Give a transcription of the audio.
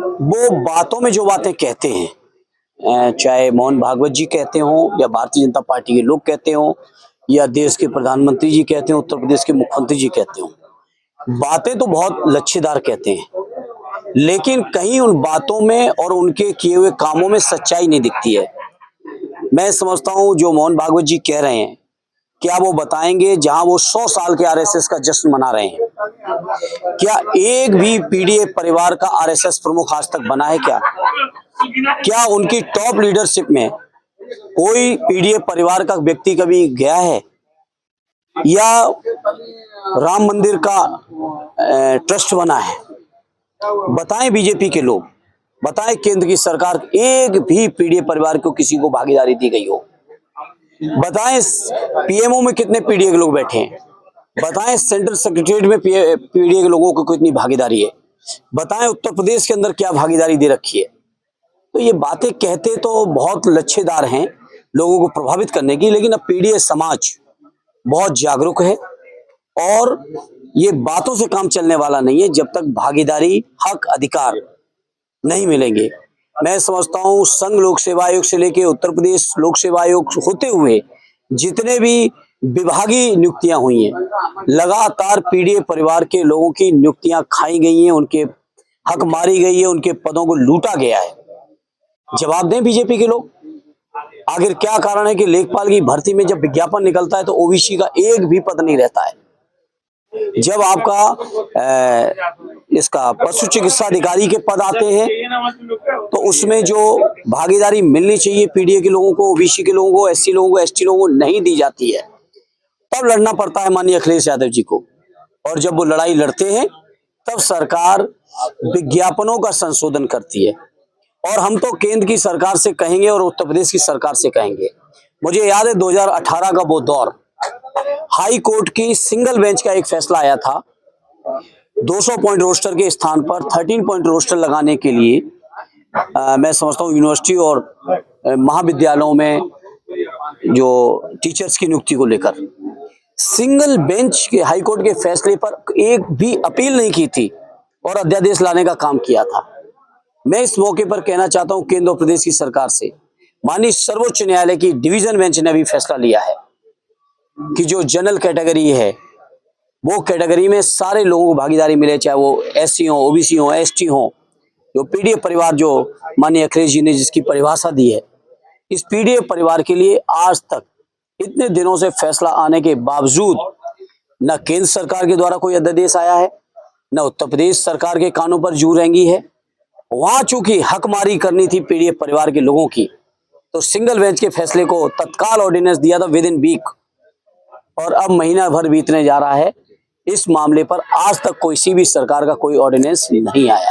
वो बातों में जो बातें कहते हैं, चाहे मोहन भागवत जी कहते हों या भारतीय जनता पार्टी के लोग कहते हों या देश के प्रधानमंत्री जी कहते हों, उत्तर प्रदेश के मुख्यमंत्री जी कहते हों, बातें तो बहुत लच्छेदार कहते हैं, लेकिन कहीं उन बातों में और उनके किए हुए कामों में सच्चाई नहीं दिखती है। मैं समझता हूं जो मोहन भागवत जी कह रहे हैं, क्या वो बताएंगे जहां वो 100 साल के आरएसएस का जश्न मना रहे हैं, क्या एक भी पीडीए परिवार का आरएसएस प्रमुख आज तक बना है क्या उनकी टॉप लीडरशिप में कोई पीडीए परिवार का व्यक्ति कभी गया है, या राम मंदिर का ट्रस्ट बना है? बताएं बीजेपी के लोग, बताएं केंद्र की सरकार एक भी पीडीए परिवार को किसी को भागीदारी दी गई हो? बताएं पीएमओ में कितने पीडीए के लोग बैठे हैं? बताएं सेंट्रल सेक्रेटरीट में पीडीए के लोगों को कितनी भागीदारी है? बताएं उत्तर प्रदेश के अंदर क्या भागीदारी दे रखी है? तो ये बातें कहते तो बहुत लच्छेदार हैं लोगों को प्रभावित करने की, लेकिन अब पीडीए समाज बहुत जागरूक है और ये बातों से काम चलने वाला नहीं है जब तक भागीदारी, हक, अधिकार नहीं मिलेंगे। मैं समझता हूं संघ लोक सेवा आयोग से लेकर उत्तर प्रदेश लोक सेवा आयोग होते हुए जितने भी विभागीय नियुक्तियां हुई हैं, लगातार पीडीए परिवार के लोगों की नियुक्तियां खाई गई हैं, उनके हक मारी गई है, उनके पदों को लूटा गया है। जवाब दें बीजेपी के लोग, आखिर क्या कारण है कि लेखपाल की भर्ती में जब विज्ञापन निकलता है तो ओबीसी का एक भी पद नहीं रहता है? जब आपका इसका पशु चिकित्सा अधिकारी के पद आते हैं तो उसमें जो भागीदारी मिलनी चाहिए पीडीए के लोगों को, ओबीसी के लोगों को, एससी लोगों को, एसटी लोगों को नहीं दी जाती है, तब लड़ना पड़ता है माननीय अखिलेश यादव जी को। और जब वो लड़ाई लड़ते हैं तब सरकार विज्ञापनों का संशोधन करती है। और हम तो केंद्र की सरकार से कहेंगे और उत्तर प्रदेश की सरकार से कहेंगे, मुझे याद है 2018 का वो दौर, हाई कोर्ट की सिंगल बेंच का एक फैसला आया था, 200 पॉइंट रोस्टर के स्थान पर 13 पॉइंट रोस्टर लगाने के लिए मैं समझता हूँ यूनिवर्सिटी और महाविद्यालयों में जो टीचर्स की नियुक्ति को लेकर सिंगल बेंच के हाई कोर्ट के फैसले पर एक भी अपील नहीं की थी और अध्यादेश लाने का काम किया था। मैं इस मौके पर कहना चाहता हूं केंद्र और प्रदेश की सरकार से, माननीय सर्वोच्च न्यायालय की डिवीजन बेंच ने भी फैसला लिया है कि जो जनरल कैटेगरी है वो कैटेगरी में सारे लोगों को भागीदारी मिले, चाहे वो एससी हो, ओबीसी हो, एसटी हो। जो पीडीए परिवार जो माननीय अखिलेश जी ने जिसकी परिभाषा दी है, इस पीडीए परिवार के लिए आज तक इतने दिनों से फैसला आने के बावजूद न केंद्र सरकार के द्वारा कोई अध्यादेश आया है, न उत्तर प्रदेश सरकार के कानों पर जू रेंगी है। वहां चूंकि हकमारी करनी थी पीडीए परिवार के लोगों की, तो सिंगल बेंच के फैसले को तत्काल ऑर्डिनेंस दिया था विद इन वीक, और अब महीना भर बीतने जा रहा है, इस मामले पर आज तक किसी भी सरकार का कोई ऑर्डिनेंस नहीं आया।